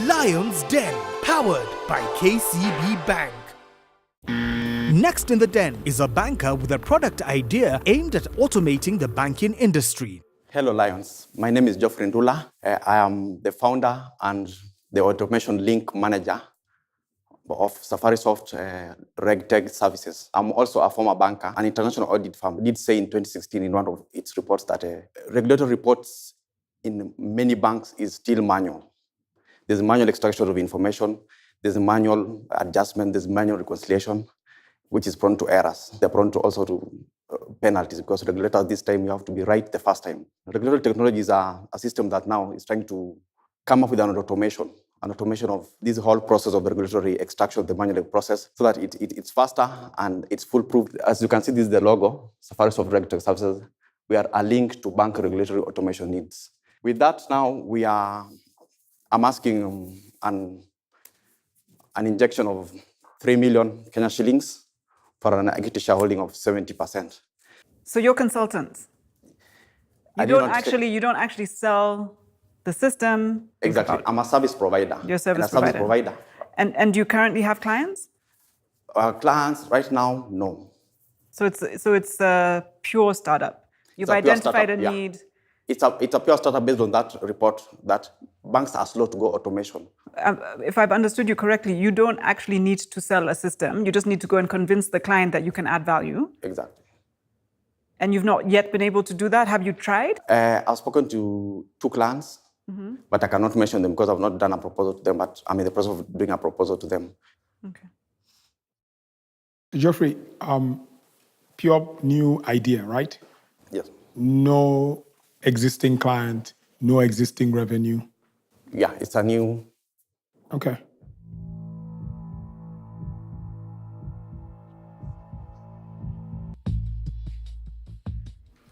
Lion's Den, powered by KCB Bank. Next in the den is a banker with a product idea aimed at automating the banking industry. Hello, Lions. My name is Geoffrey Ndula. I am the founder and the automation link manager of SAFARISOFT REGTECH services. I'm also a former banker. An international audit firm did say in 2016 in one of its reports that regulatory reports in many banks is still manual. There's manual extraction of information, there's manual adjustment, there's manual reconciliation, which is prone to errors. They're prone to also to penalties because regulators this time you have to be right the first time. Regulatory technology is a system that now is trying to come up with an automation of this whole process of regulatory extraction of the manual process so that it's faster and it's foolproof. As you can see, this is the logo, SAFARISOFT REGTECH services. We are a link to bank regulatory automation needs. With that now, I'm asking an injection of 3 million Kenya shillings for an equity shareholding of 70%. So you're consultants. You don't actually sell the system. Exactly. I'm a service provider. You're a service provider. And do you currently have clients? Clients right now, no. So it's a pure startup. You've identified a need. It's a pure startup based on that report that banks are slow to go automation. If I've understood you correctly, you don't actually need to sell a system. You just need to go and convince the client that you can add value. Exactly. And you've not yet been able to do that? Have you tried? I've spoken to 2 clients, but I cannot mention them because I've not done a proposal to them, but I'm in the process of doing a proposal to them. Okay. Geoffrey, pure new idea, right? Yes. No existing client, no existing revenue. Yeah, it's a new. Okay.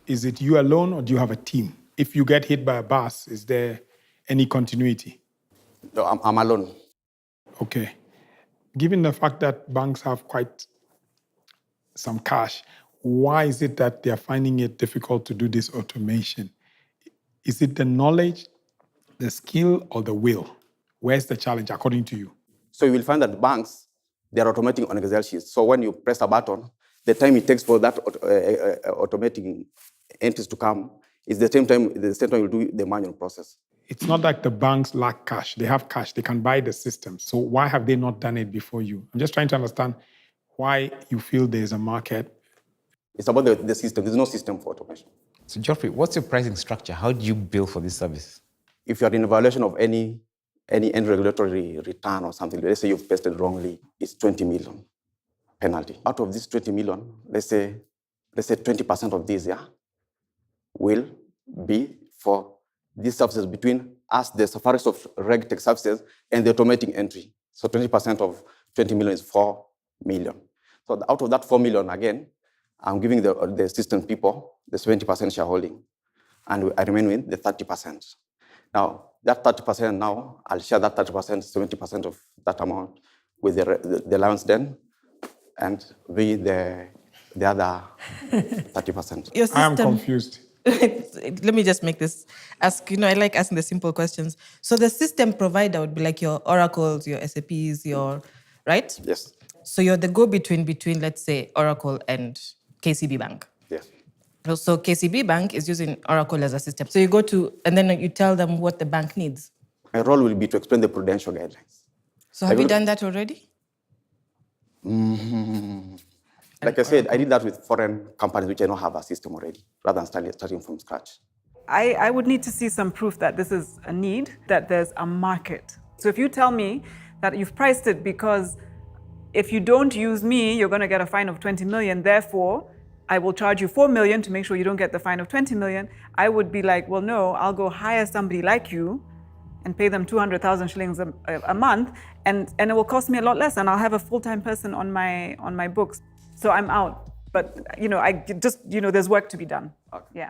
Is it you alone or do you have a team? If you get hit by a bus, is there any continuity? No, I'm alone. Okay. Given the fact that banks have quite some cash, why is it that they're finding it difficult to do this automation? Is it the knowledge, the skill, or the will? Where's the challenge, according to you? So you will find that banks, they're automating on Excel sheets. So when you press a button, the time it takes for that automating entries to come is the same time you do the manual process. It's not like the banks lack cash. They have cash. They can buy the system. So why have they not done it before you? I'm just trying to understand why you feel there's a market. It's about the system. There's no system for automation. So Geoffrey, what's your pricing structure? How do you bill for this service? If you're in violation of any end regulatory return or something, let's say you've pasted wrongly, it's 20 million penalty. Out of this 20 million, let's say 20% of this, will be for these services between us, the SAFARISOFT REGTECH services, and the automating entry. So 20% of 20 million is 4 million. So out of that 4 million, again, I'm giving the system people the 70% shareholding, and I remain with the 30%. Now, that 30% now, I'll share that 30%, 70% of that amount with the Lions Den, and we the other 30%. I am confused. Let me just make this I like asking the simple questions. So the system provider would be like your Oracles, your SAPs, right? Yes. So you're the go-between between, let's say, Oracle and KCB Bank. Yes. So KCB Bank is using Oracle as a system. So you go to, and then you tell them what the bank needs. My role will be to explain the prudential guidelines. So have you done that already? Like I said, I did that with foreign companies which I don't have a system already, rather than starting from scratch. I would need to see some proof that this is a need, that there's a market. So if you tell me that you've priced it because if you don't use me, you're going to get a fine of 20 million, therefore, I will charge you 4 million to make sure you don't get the fine of 20 million, I would be like, well, no, I'll go hire somebody like you and pay them 200,000 shillings a month, and it will cost me a lot less, and I'll have a full-time person on my books. So I'm out. But, there's work to be done. Okay. Yeah.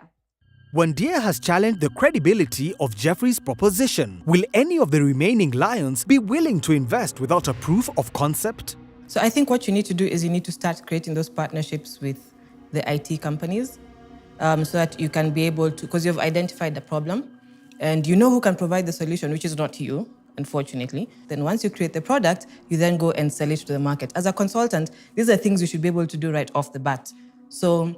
Wandia has challenged the credibility of Geoffrey's proposition. Will any of the remaining Lions be willing to invest without a proof of concept? So I think what you need to do is you need to start creating those partnerships with the IT companies so that you can be able to, because you've identified the problem and you know who can provide the solution, which is not you. unfortunately. Then once you create the product, you then go and sell it to the market. As a consultant, these are things you should be able to do right off the bat. So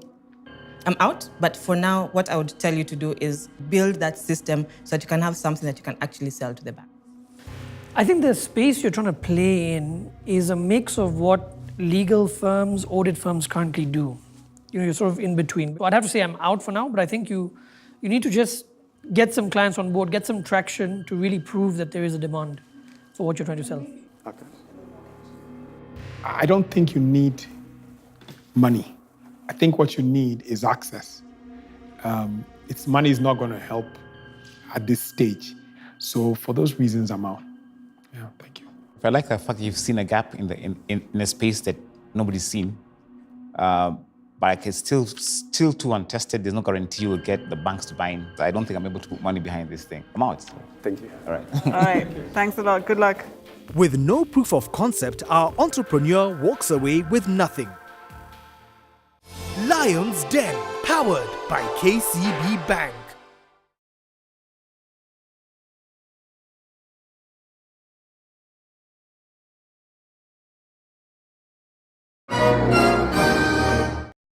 I'm out, but for now, what I would tell you to do is build that system so that you can have something that you can actually sell to the bank. I think the space you're trying to play in is a mix of what legal firms, audit firms currently do. You're sort of in between. So I'd have to say I'm out for now, but I think you need to just get some clients on board, get some traction to really prove that there is a demand for what you're trying to sell. Okay. I don't think you need money. I think what you need is access. Money is not going to help at this stage. So for those reasons, I'm out. Yeah, thank you. I like the fact that you've seen a gap in a space that nobody's seen. But it's still too untested. There's no guarantee you will get the banks to buy in. I don't think I'm able to put money behind this thing. I'm out. Thank you. All right. All right. Thanks a lot. Good luck. With no proof of concept, our entrepreneur walks away with nothing. Lion's Den, powered by KCB Bank.